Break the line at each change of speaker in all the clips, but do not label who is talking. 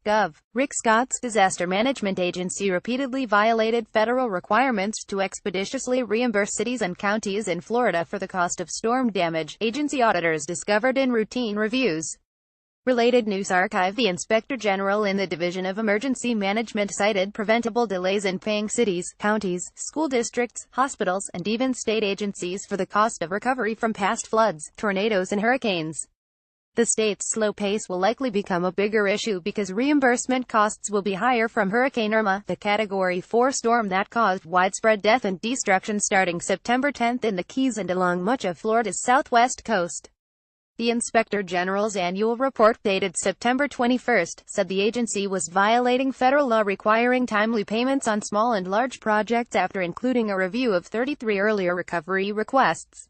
Gov. Rick Scott's disaster management agency repeatedly violated federal requirements to expeditiously reimburse cities and counties in Florida for the cost of storm damage, agency auditors discovered in routine reviews. Related news archive. The Inspector General in the Division of Emergency Management cited preventable delays in paying cities, counties, school districts, hospitals, and even state agencies for the cost of recovery from past floods, tornadoes and hurricanes. The state's slow pace will likely become a bigger issue because reimbursement costs will be higher from Hurricane Irma, the Category 4 storm that caused widespread death and destruction starting September 10 in the Keys and along much of Florida's southwest coast. The Inspector General's annual report, dated September 21, said the agency was violating federal law requiring timely payments on small and large projects after including a review of 33 earlier recovery requests.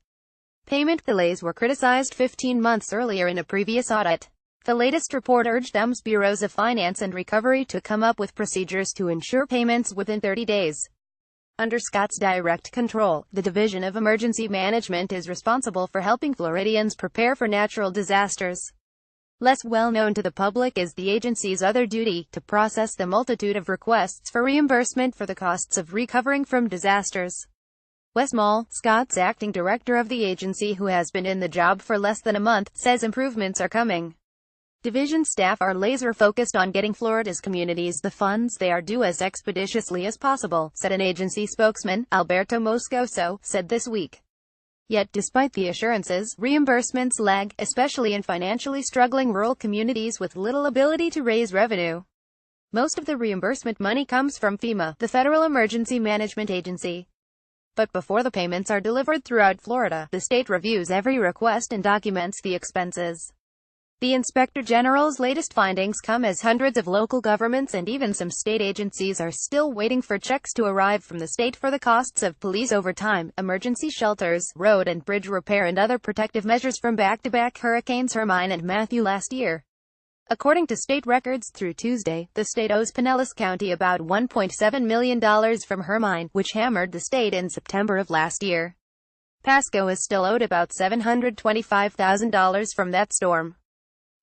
Payment delays were criticized 15 months earlier in a previous audit. The latest report urged EM's Bureaus of Finance and Recovery to come up with procedures to ensure payments within 30 days. Under Scott's direct control, the Division of Emergency Management is responsible for helping Floridians prepare for natural disasters. Less well known to the public is the agency's other duty, to process the multitude of requests for reimbursement for the costs of recovering from disasters. Wes Mall, Scott's acting director of the agency who has been in the job for less than a month, says improvements are coming. Division staff are laser-focused on getting Florida's communities the funds they are due as expeditiously as possible, said an agency spokesman. Alberto Moscoso said this week. Yet despite the assurances, reimbursements lag, especially in financially struggling rural communities with little ability to raise revenue. Most of the reimbursement money comes from FEMA, the Federal Emergency Management Agency. But before the payments are delivered throughout Florida, the state reviews every request and documents the expenses. The Inspector General's latest findings come as hundreds of local governments and even some state agencies are still waiting for checks to arrive from the state for the costs of police overtime, emergency shelters, road and bridge repair and other protective measures from back-to-back hurricanes Hermine and Matthew last year. According to state records through Tuesday, the state owes Pinellas County about $1.7 million from Hermine, which hammered the state in September of last year. Pasco is still owed about $725,000 from that storm.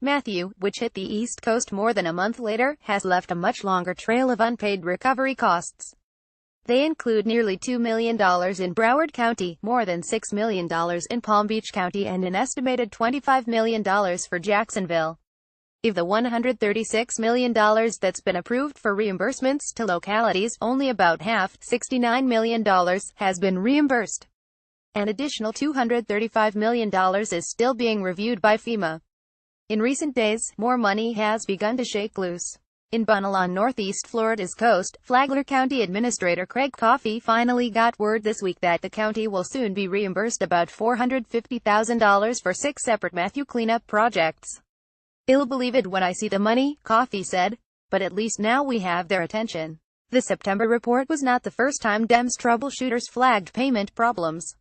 Matthew, which hit the East Coast more than a month later, has left a much longer trail of unpaid recovery costs. They include nearly $2 million in Broward County, more than $6 million in Palm Beach County and an estimated $25 million for Jacksonville. Of the $136 million that's been approved for reimbursements to localities, only about half, $69 million, has been reimbursed. An additional $235 million is still being reviewed by FEMA. In recent days, more money has begun to shake loose. In Bunnell on northeast Florida's coast, Flagler County Administrator Craig Coffey finally got word this week that the county will soon be reimbursed about $450,000 for 6 separate Matthew cleanup projects. "I'll believe it when I see the money," Coffey said. "But at least now we have their attention." The September report was not the first time DEM's troubleshooters flagged payment problems.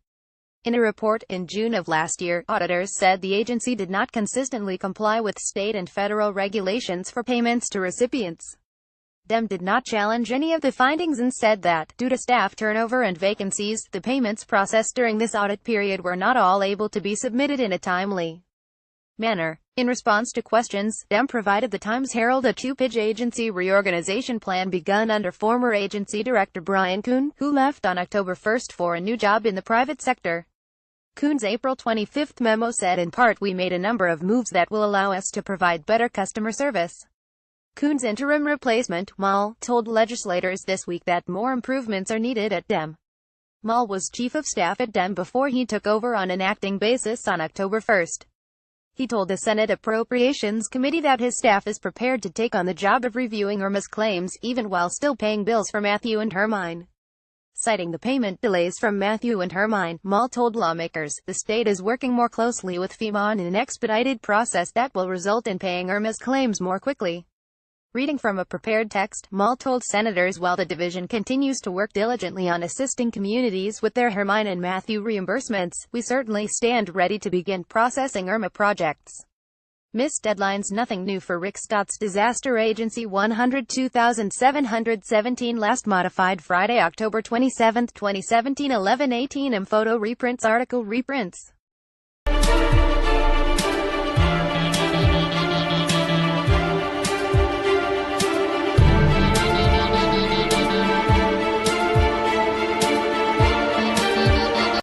In a report in June of last year, auditors said the agency did not consistently comply with state and federal regulations for payments to recipients. DEM did not challenge any of the findings and said that, due to staff turnover and vacancies, the payments processed during this audit period were not all able to be submitted in a timely manner. In response to questions, DEM provided the Times-Herald a 2-page agency reorganization plan begun under former agency director Brian Kuhn, who left on October 1 for a new job in the private sector. Kuhn's April 25 memo said in part, "We made a number of moves that will allow us to provide better customer service." Kuhn's interim replacement, Mall, told legislators this week that more improvements are needed at DEM. Mall was chief of staff at DEM before he took over on an acting basis on October 1. He told the Senate Appropriations Committee that his staff is prepared to take on the job of reviewing Irma's claims, even while still paying bills for Matthew and Hermine. Citing the payment delays from Matthew and Hermine, Mall told lawmakers, the state is working more closely with FEMA on an expedited process that will result in paying Irma's claims more quickly. Reading from a prepared text, Mall told senators while the division continues to work diligently on assisting communities with their Hermine and Matthew reimbursements, we certainly stand ready to begin processing Irma projects. Missed deadlines. Nothing new for Rick Scott's disaster agency. 102,717 last modified Friday, October 27, 2017. 11:18 photo reprints. Article reprints.